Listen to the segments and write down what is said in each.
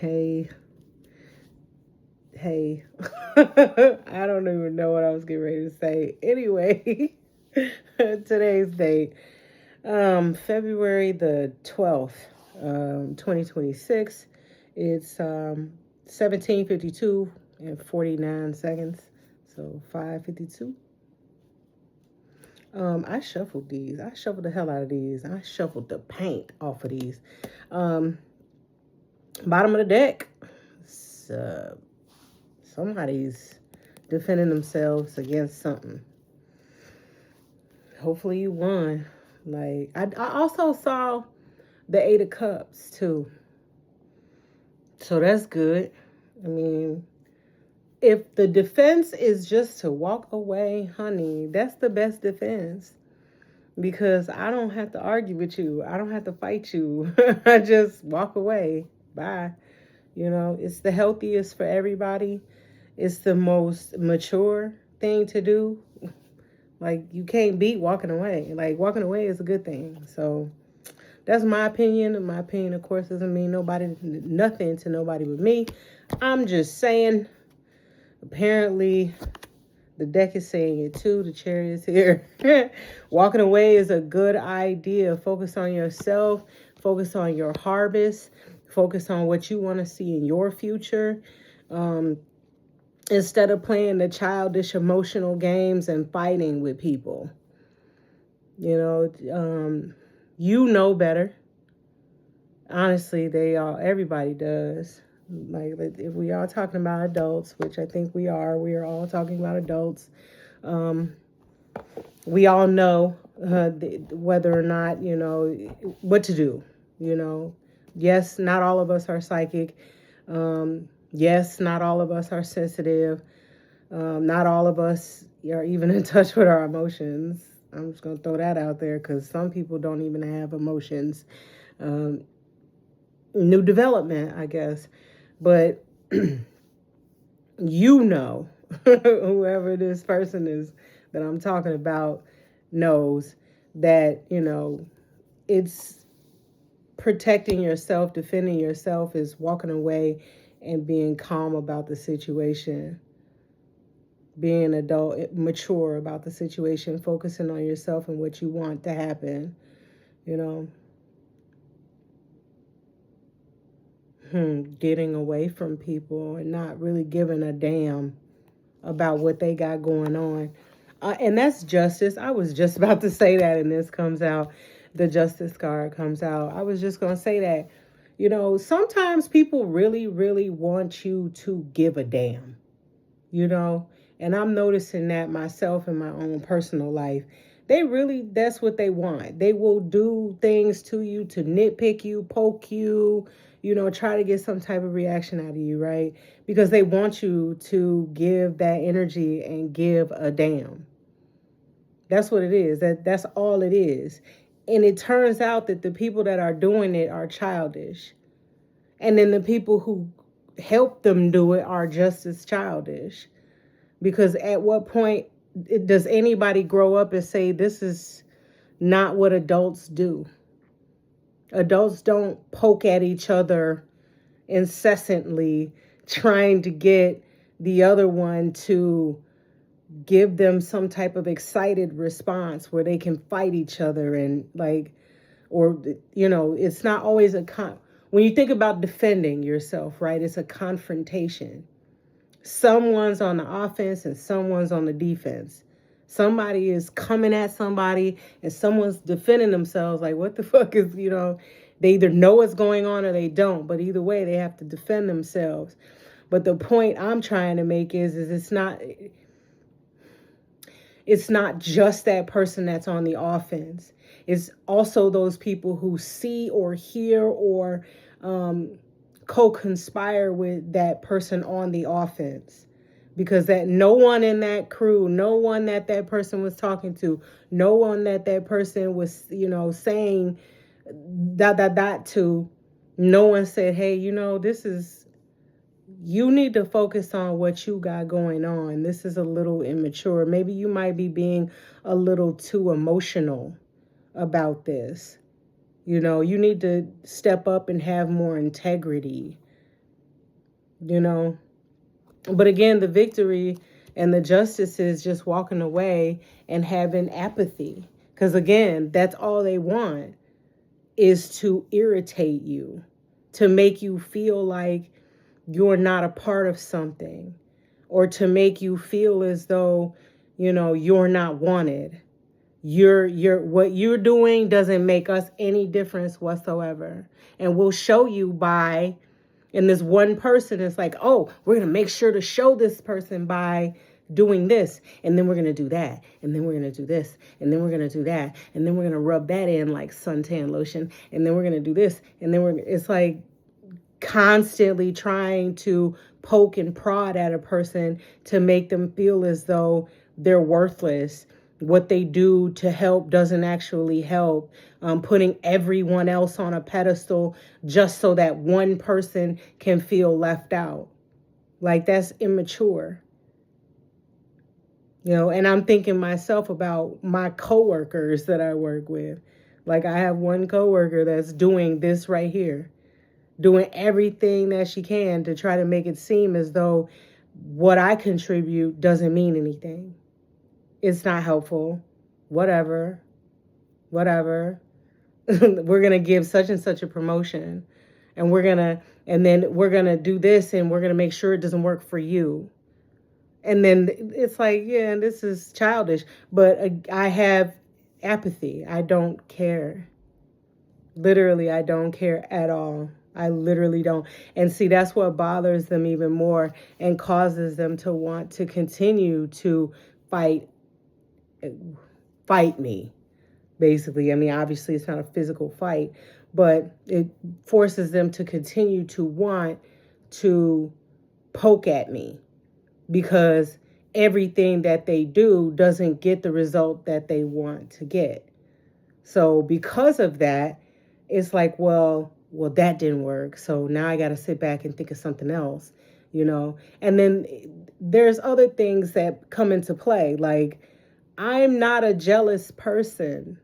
Hey, hey. I don't even know what I was getting ready to say. Anyway, today's date, February the 12th, 2026. It's 17:52 and 49 seconds. So 5:52. I shuffled these. I shuffled the hell out of these. I shuffled the paint off of these. Um, Bottom of the deck. Somebody's defending themselves against something. Hopefully you won. Like I also saw the Eight of Cups too. So that's good. I mean, if the defense is just to walk away, honey, that's the best defense. Because I don't have to argue with you. I don't have to fight you. I just walk away. Bye. It's the healthiest for everybody. It's the most mature thing to do. Like, you can't beat walking away. Like, walking away is a good thing. So that's my opinion. And my opinion, of course, doesn't mean nothing to nobody but me. I'm just saying, apparently, the deck is saying it too. The Chariot is here. Walking away is a good idea. Focus on yourself. Focus on your harvest. Focus on what you want to see in your future. Instead of playing the childish emotional games and fighting with people. You know better. Honestly, everybody does. Like, if we are talking about adults, which I think we are all talking about adults. We all know whether or not, what to do, Yes, not all of us are psychic. Yes, not all of us are sensitive. Not all of us are even in touch with our emotions. I'm just going to throw that out there because some people don't even have emotions. New development, I guess. But whoever this person is that I'm talking about knows that, it's protecting yourself, defending yourself is walking away and being calm about the situation. Being adult, mature about the situation, focusing on yourself and what you want to happen, Getting away from people and not really giving a damn about what they got going on. And that's justice. I was just about to say that, and this comes out. The justice card comes out. I was just going to say that, sometimes people really, really want you to give a damn, and I'm noticing that myself in my own personal life. That's what they want. They will do things to you to nitpick you, poke you, try to get some type of reaction out of you, right? Because they want you to give that energy and give a damn. That's what it is. That's all it is. And it turns out that the people that are doing it are childish. And then the people who help them do it are just as childish. Because at what point does anybody grow up and say, this is not what adults do? Adults don't poke at each other incessantly trying to get the other one to give them some type of excited response where they can fight each other and it's not always when you think about defending yourself, right? It's a confrontation. Someone's on the offense and someone's on the defense. Somebody is coming at somebody and someone's defending themselves. Like, what the fuck is, they either know what's going on or they don't. But either way, they have to defend themselves. But the point I'm trying to make is it's not just that person that's on the offense. It's also those people who see or hear or co-conspire with that person on the offense. Because that no one in that crew, no one that person was talking to, no one that person was, saying ... to, no one said, hey, you need to focus on what you got going on. This is a little immature. Maybe you might be being a little too emotional about this. You need to step up and have more integrity. you know. But again, the victory and the justice is just walking away and having apathy. Because again, that's all they want, is to irritate you, to make you feel like you're not a part of something, or to make you feel as though, you're not wanted. You're what you're doing doesn't make us any difference whatsoever. And we'll show you by, and this one person is like, oh, we're going to make sure to show this person by doing this. And then we're going to do that. And then we're going to do this. And then we're going to do that. And then we're going to rub that in like suntan lotion. And then we're going to do this. And then it's like constantly trying to poke and prod at a person to make them feel as though they're worthless. What they do to help doesn't actually help. Putting everyone else on a pedestal just so that one person can feel left out. Like, that's immature. And I'm thinking myself about my coworkers that I work with. Like, I have one coworker that's doing this right here, doing everything that she can to try to make it seem as though what I contribute doesn't mean anything. It's not helpful. Whatever. We're going to give such and such a promotion, and then we're going to do this, and we're going to make sure it doesn't work for you. And then it's like, yeah, this is childish, but I have apathy. I don't care. Literally, I don't care at all. I literally don't. And see, that's what bothers them even more and causes them to want to continue to fight me, basically. I mean, obviously it's not a physical fight, but it forces them to continue to want to poke at me, because everything that they do doesn't get the result that they want to get. So because of that, it's like, well, that didn't work. So now I got to sit back and think of something else, And then there's other things that come into play. Like, I'm not a jealous person.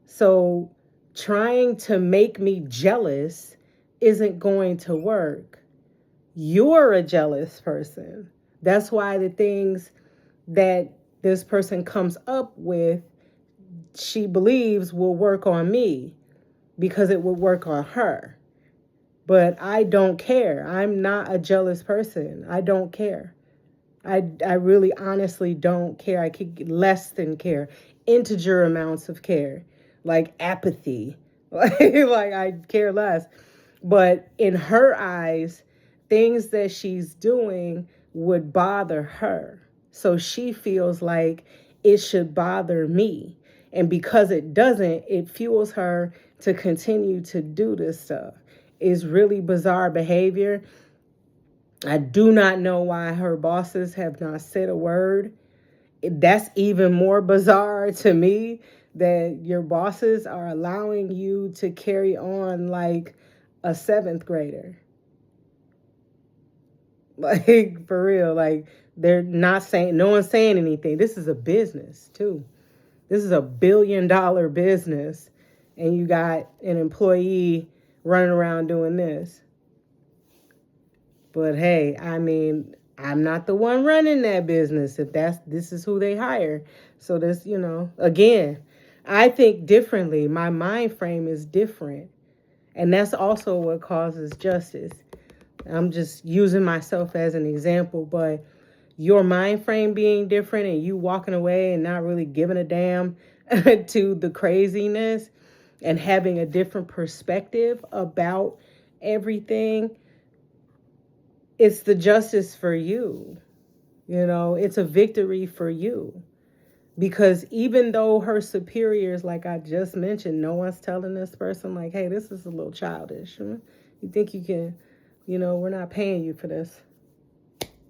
So trying to make me jealous isn't going to work. You're a jealous person. That's why the things that this person comes up with, she believes will work on me because it will work on her. But I don't care. I'm not a jealous person. I don't care. I really honestly don't care. I could less than care. Integer amounts of care. Like apathy. Like I care less. But in her eyes, things that she's doing would bother her. So she feels like it should bother me. And because it doesn't, it fuels her to continue to do this stuff. It's really bizarre behavior. I do not know why her bosses have not said a word. That's even more bizarre to me, that your bosses are allowing you to carry on like a 7th grader. Like, for real, like, they're not saying, no one's saying anything. This is a business too. This is a $1 billion business, and you got an employee running around doing this. But hey, I mean, I'm not the one running that business. If this is who they hire. So this, again, I think differently. My mind frame is different. And that's also what causes justice. I'm just using myself as an example, but your mind frame being different and you walking away and not really giving a damn to the craziness and having a different perspective about everything, it's the justice for you. It's a victory for you. Because even though her superiors, like I just mentioned, no one's telling this person like, hey, this is a little childish. You think you can, we're not paying you for this.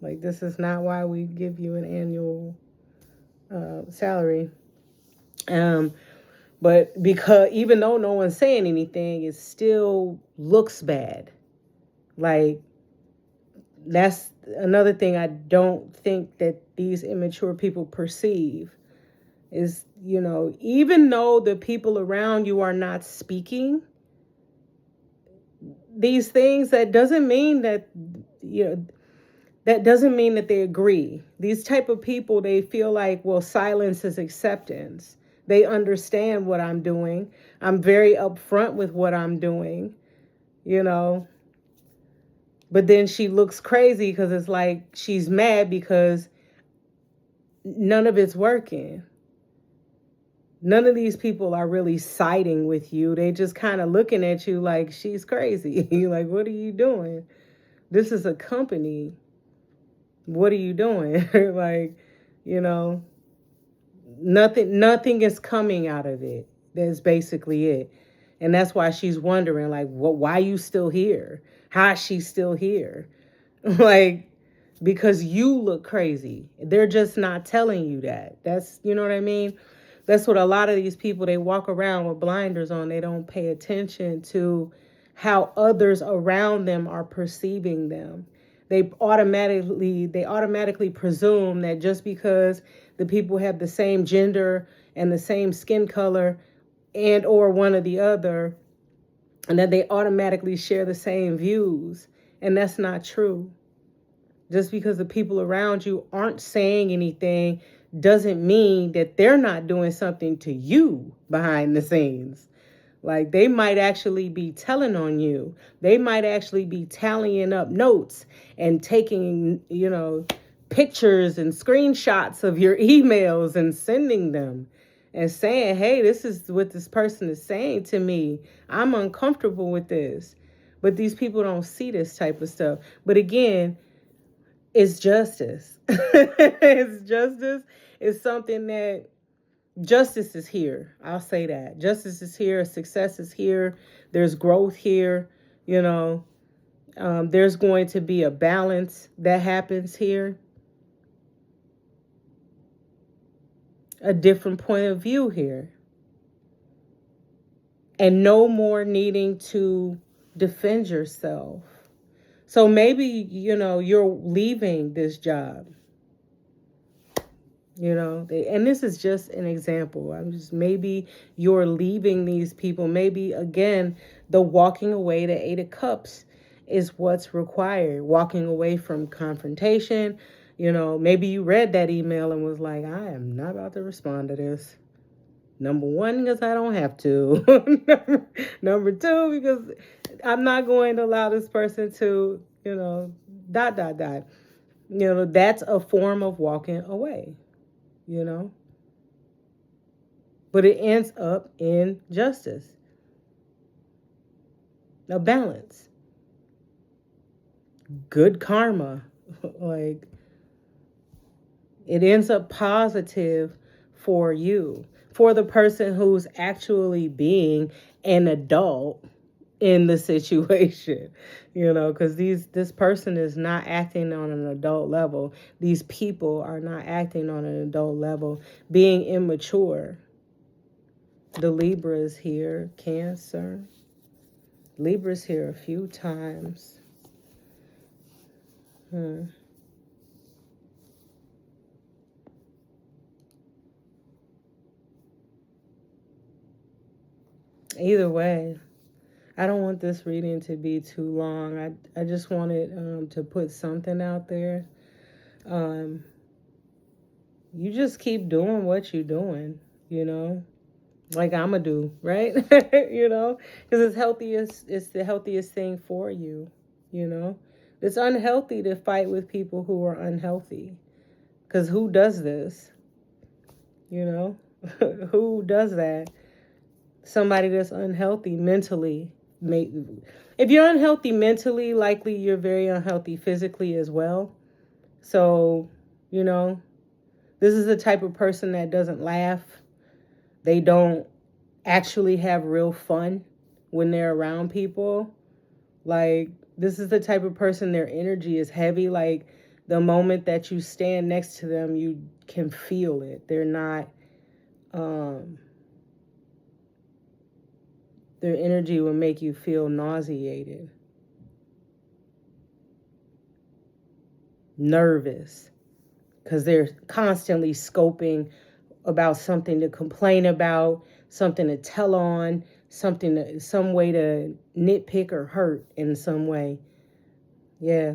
Like, this is not why we give you an annual salary. But because even though no one's saying anything, it still looks bad. Like, that's another thing I don't think that these immature people perceive is, even though the people around you are not speaking these things, that doesn't mean that that doesn't mean that they agree. These type of people, they feel like, well, silence is acceptance. They understand what I'm doing. I'm very upfront with what I'm doing, you know. But then she looks crazy because it's like she's mad because none of it's working. None of these people are really siding with you. They just kind of looking at you like she's crazy. Like, what are you doing? This is a company. What are you doing? Like, you know, nothing is coming out of it. That's basically it. And that's why she's wondering, like, why are you still here? How is she still here? Like, because you look crazy. They're just not telling you that. That's, you know what I mean? That's what a lot of these people, they walk around with blinders on. They don't pay attention to how others around them are perceiving them. They automatically presume that just because the people have the same gender and the same skin color and or one or the other, and that they automatically share the same views. And that's not true. Just because the people around you aren't saying anything doesn't mean that they're not doing something to you behind the scenes. Like, they might actually be telling on you. They might actually be tallying up notes and taking, pictures and screenshots of your emails and sending them and saying, hey, this is what this person is saying to me. I'm uncomfortable with this. But these people don't see this type of stuff. But again, it's justice. It's justice. It's something that justice is here. I'll say that. Justice is here. Success is here. There's growth here. There's going to be a balance that happens here. A different point of view here. And no more needing to defend yourself. So maybe, you're leaving this job. And this is just an example. Maybe you're leaving these people. Maybe, again, the walking away to 8 of Cups is what's required. Walking away from confrontation. Maybe you read that email and was like, I am not about to respond to this. Number one, because I don't have to. Number two, because I'm not going to allow this person to, dot. That's a form of walking away. But it ends up in justice, a balance, good karma. Like, it ends up positive for you, for the person who's actually being an adult in the situation, because this person is not acting on an adult level. These people are not acting on an adult level, being immature. The Libra's here, Cancer. Libra's here a few times. Either way, I don't want this reading to be too long. I just wanted to put something out there. You just keep doing what you're doing, like I'ma do, right? Because it's the healthiest thing for you, It's unhealthy to fight with people who are unhealthy. Because who does this? Who does that? Somebody that's unhealthy mentally. If you're unhealthy mentally, likely you're very unhealthy physically as well. So, this is the type of person that doesn't laugh. They don't actually have real fun when they're around people. Like, this is the type of person, their energy is heavy. Like, the moment that you stand next to them, you can feel it. They're not, their energy will make you feel nauseated, nervous, because they're constantly scoping about something to complain about, something to tell on, some way to nitpick or hurt in some way. Yeah.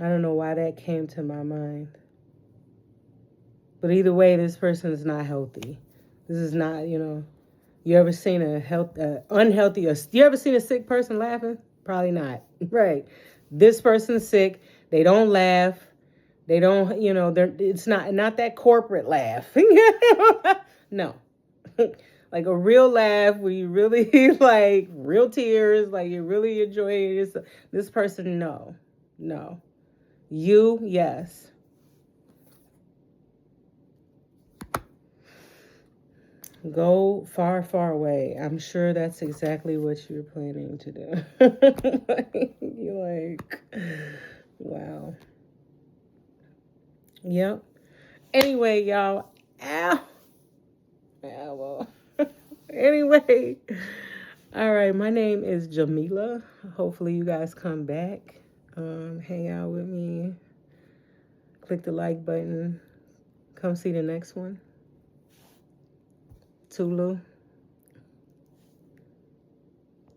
I don't know why that came to my mind. But either way, this person is not healthy. This is not, you ever seen unhealthy, or you ever seen a sick person laughing? Probably not. Right. This person's sick. They don't laugh. They don't, it's not that corporate laugh. No. Like a real laugh where you really like real tears, like you really enjoy it. This person, no. No. You, yes. Go far, far away. I'm sure that's exactly what you're planning to do. You're like, wow. Yep. Anyway, y'all. Ow. Ow. Anyway. All right. My name is Jamila. Hopefully you guys come back. Hang out with me. Click the like button. Come see the next one. Tulu.